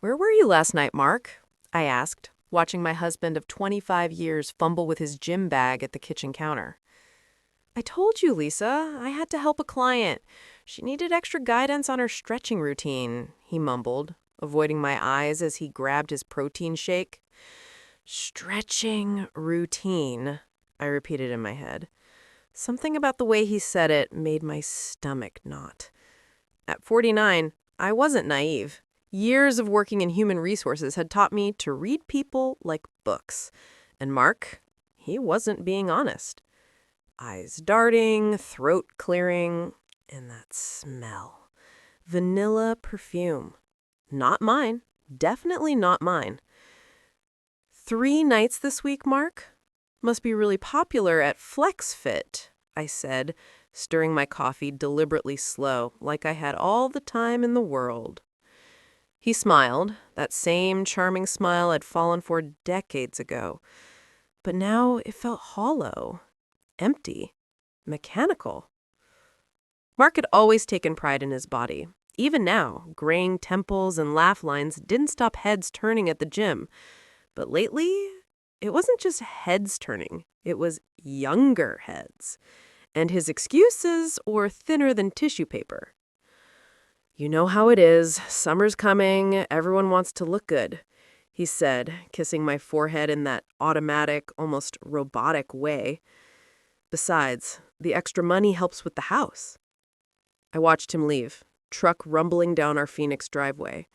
"Where were you last night, Mark?" I asked, watching my husband of 25 years fumble with his gym bag at the kitchen counter. "I told you, Lisa, I had to help a client. She needed extra guidance on her stretching routine," he mumbled, avoiding my eyes as he grabbed his protein shake. "Stretching routine," I repeated in my head. Something about the way he said it made my stomach knot. At 49, I wasn't naive. Years of working in human resources had taught me to read people like books. And Mark, he wasn't being honest. Eyes darting, throat clearing, and that smell. Vanilla perfume. Not mine. Definitely not mine. 3 nights this week, Mark? Must be really popular at FlexFit, I said, stirring my coffee deliberately slow, like I had all the time in the world. He smiled, that same charming smile I'd fallen for decades ago. But now it felt hollow, empty, mechanical. Mark had always taken pride in his body. Even now, graying temples and laugh lines didn't stop heads turning at the gym. But lately, it wasn't just heads turning, it was younger heads. And his excuses were thinner than tissue paper. "You know how it is. Summer's coming. Everyone wants to look good," he said, kissing my forehead in that automatic, almost robotic way. "Besides, the extra money helps with the house." I watched him leave, truck rumbling down our Phoenix driveway.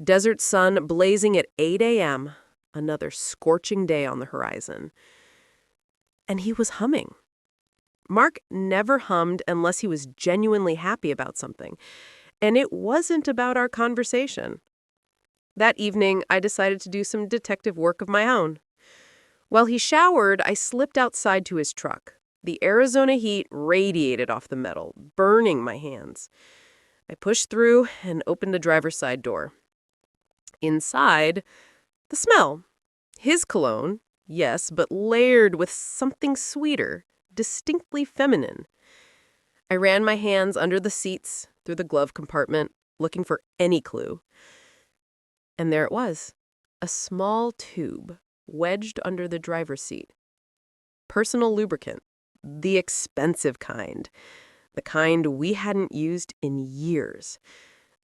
Desert sun blazing at 8 a.m., another scorching day on the horizon. And he was humming. Mark never hummed unless he was genuinely happy about something. And it wasn't about our conversation. That evening, I decided to do some detective work of my own. While he showered, I slipped outside to his truck. The Arizona heat radiated off the metal, burning my hands. I pushed through and opened the driver's side door. Inside, the smell. His cologne, yes, but layered with something sweeter, distinctly feminine. I ran my hands under the seats, through the glove compartment, looking for any clue. And there it was, a small tube wedged under the driver's seat. Personal lubricant, the expensive kind, the kind we hadn't used in years.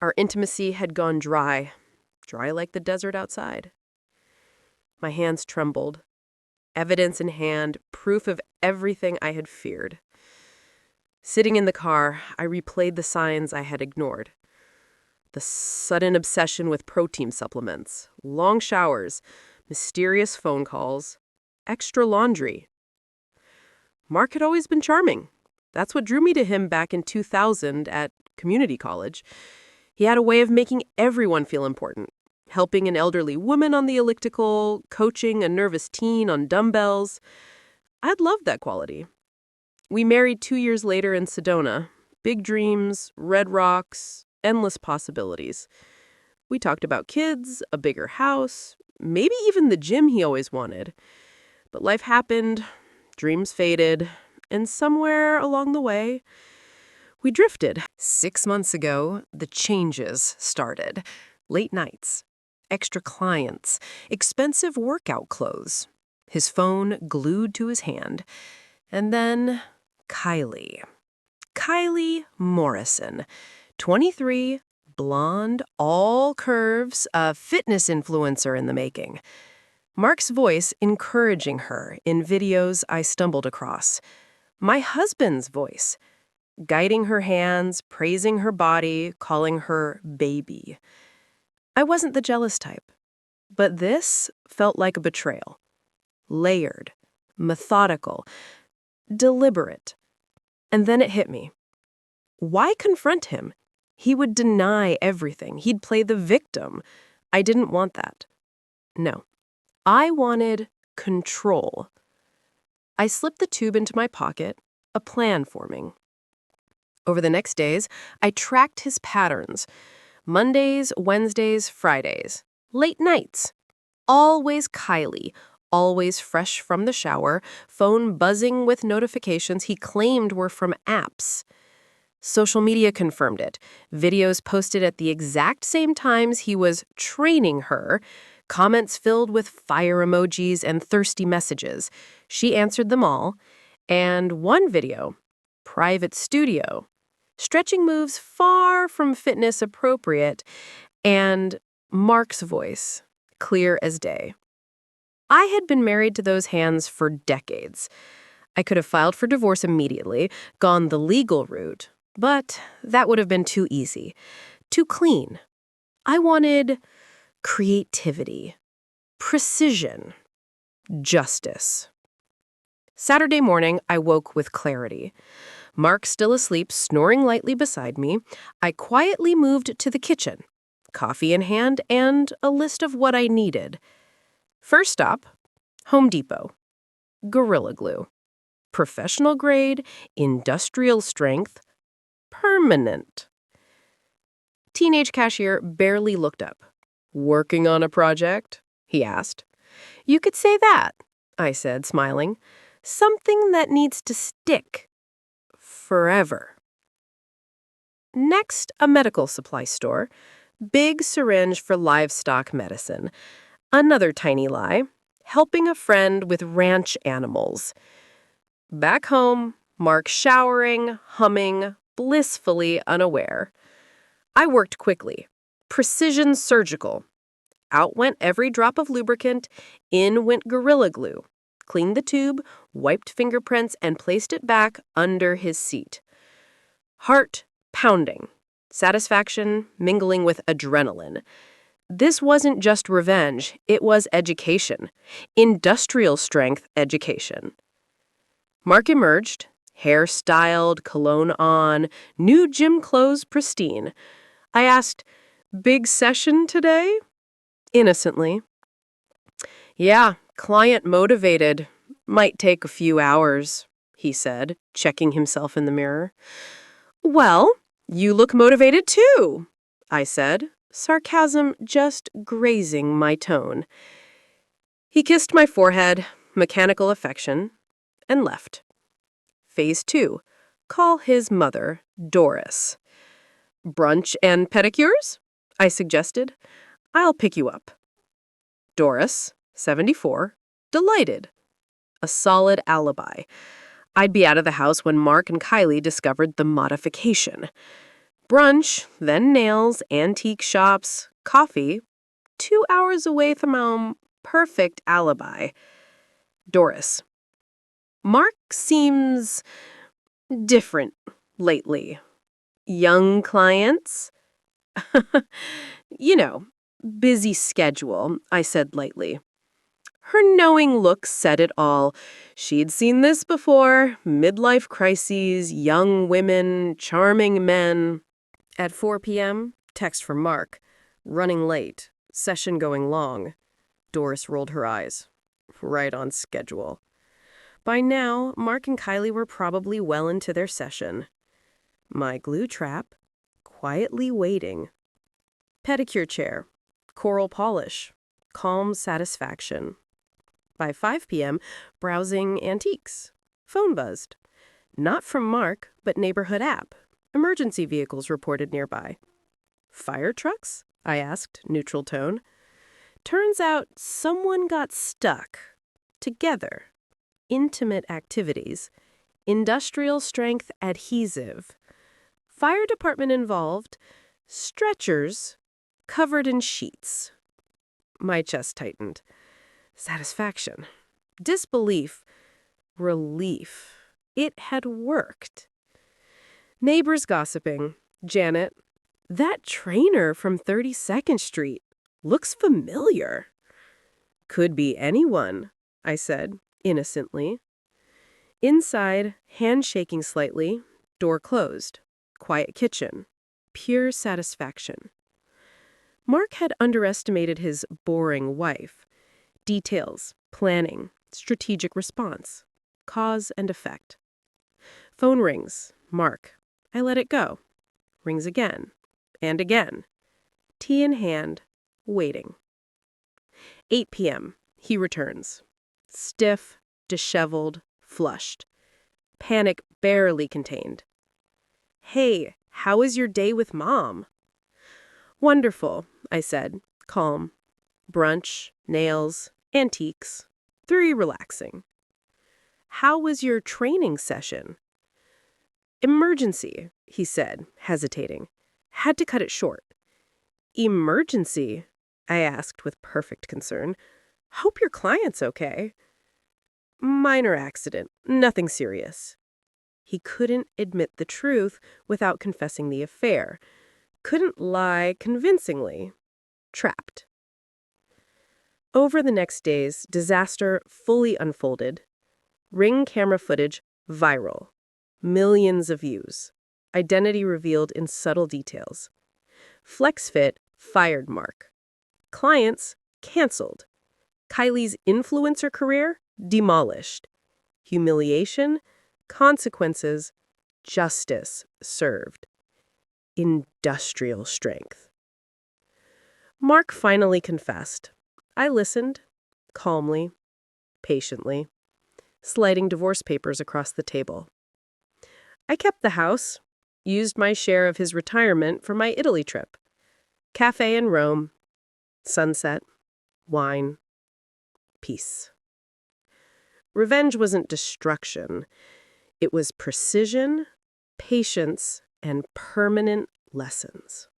Our intimacy had gone dry like the desert outside. My hands trembled, evidence in hand, proof of everything I had feared. Sitting in the car, I replayed the signs I had ignored. The sudden obsession with protein supplements, long showers, mysterious phone calls, extra laundry. Mark had always been charming. That's what drew me to him back in 2000 at community college. He had a way of making everyone feel important, helping an elderly woman on the elliptical, coaching a nervous teen on dumbbells. I'd loved that quality. We married 2 years later in Sedona. Big dreams, red rocks, endless possibilities. We talked about kids, a bigger house, maybe even the gym he always wanted. But life happened, dreams faded, and somewhere along the way, we drifted. 6 months ago, the changes started. Late nights, extra clients, expensive workout clothes, his phone glued to his hand, and then Kylie. Kylie Morrison, 23, blonde, all curves, a fitness influencer in the making. Mark's voice encouraging her in videos I stumbled across. My husband's voice, guiding her hands, praising her body, calling her baby. I wasn't the jealous type, but this felt like a betrayal. Layered, methodical, deliberate. And then it hit me. Why confront him? He would deny everything. He'd play the victim. I didn't want that. No. I wanted control. I slipped the tube into my pocket, a plan forming. Over the next days, I tracked his patterns. Mondays, Wednesdays, Fridays. Late nights. Always Kylie. Always fresh from the shower, phone buzzing with notifications he claimed were from apps. Social media confirmed it. Videos posted at the exact same times he was training her, comments filled with fire emojis and thirsty messages. She answered them all. And one video, private studio, stretching moves far from fitness appropriate, and Mark's voice, clear as day. I had been married to those hands for decades. I could have filed for divorce immediately, gone the legal route, but that would have been too easy, too clean. I wanted creativity, precision, justice. Saturday morning, I woke with clarity. Mark still asleep, snoring lightly beside me. I quietly moved to the kitchen, coffee in hand and a list of what I needed. First stop, Home Depot. Gorilla Glue. Professional grade, industrial strength, permanent. Teenage cashier barely looked up. "Working on a project?" he asked. "You could say that," I said, smiling. "Something that needs to stick. Forever." Next, a medical supply store. Big syringe for livestock medicine. Another tiny lie. Helping a friend with ranch animals. Back home, Mark showering, humming, blissfully unaware. I worked quickly. Precision surgical. Out went every drop of lubricant, in went Gorilla Glue. Cleaned the tube, wiped fingerprints, and placed it back under his seat. Heart pounding. Satisfaction mingling with adrenaline. This wasn't just revenge, it was education. Industrial strength education. Mark emerged, hair styled, cologne on, new gym clothes pristine. I asked, "Big session today?" Innocently. "Yeah, client motivated. Might take a few hours," he said, checking himself in the mirror. "Well, you look motivated too," I said, sarcasm just grazing my tone. He kissed my forehead, mechanical affection, and left. Phase 2. Call his mother, Doris. "Brunch and pedicures?" I suggested. "I'll pick you up." Doris, 74, delighted. A solid alibi. I'd be out of the house when Mark and Kylie discovered the modification. Brunch, then nails, antique shops, coffee, 2 hours away from home, perfect alibi. Doris. "Mark seems different lately. Young clients?" "You know, busy schedule," I said lightly. Her knowing look said it all. She'd seen this before, midlife crises, young women, charming men. At 4 p.m., text from Mark. "Running late. Session going long." Doris rolled her eyes. Right on schedule. By now, Mark and Kylie were probably well into their session. My glue trap, quietly waiting. Pedicure chair, coral polish, calm satisfaction. By 5 p.m., browsing antiques. Phone buzzed. Not from Mark, but neighborhood app. Emergency vehicles reported nearby. "Fire trucks?" I asked, neutral tone. Turns out someone got stuck. Together. Intimate activities. Industrial strength adhesive. Fire department involved. Stretchers covered in sheets. My chest tightened. Satisfaction. Disbelief. Relief. It had worked. Neighbors gossiping. Janet. "That trainer from 32nd Street looks familiar." "Could be anyone," I said, innocently. Inside, hand shaking slightly, door closed. Quiet kitchen. Pure satisfaction. Mark had underestimated his boring wife. Details, planning, strategic response, cause and effect. Phone rings. Mark. I let it go. Rings again. And again. Tea in hand, waiting. 8 p.m. He returns. Stiff, disheveled, flushed. Panic barely contained. "Hey, how was your day with Mom?" "Wonderful," I said, calm. "Brunch, nails, antiques. Very relaxing." "How was your training session?" "Emergency," he said, hesitating. "Had to cut it short." "Emergency?" I asked with perfect concern. "Hope your client's okay." "Minor accident. Nothing serious." He couldn't admit the truth without confessing the affair. Couldn't lie convincingly. Trapped. Over the next days, disaster fully unfolded. Ring camera footage viral. Millions of views. Identity revealed in subtle details. FlexFit fired Mark. Clients canceled. Kylie's influencer career demolished. Humiliation, consequences, justice served. Industrial strength. Mark finally confessed. I listened, calmly, patiently, sliding divorce papers across the table. I kept the house, used my share of his retirement for my Italy trip. Cafe in Rome, sunset, wine, peace. Revenge wasn't destruction. It was precision, patience, and permanent lessons.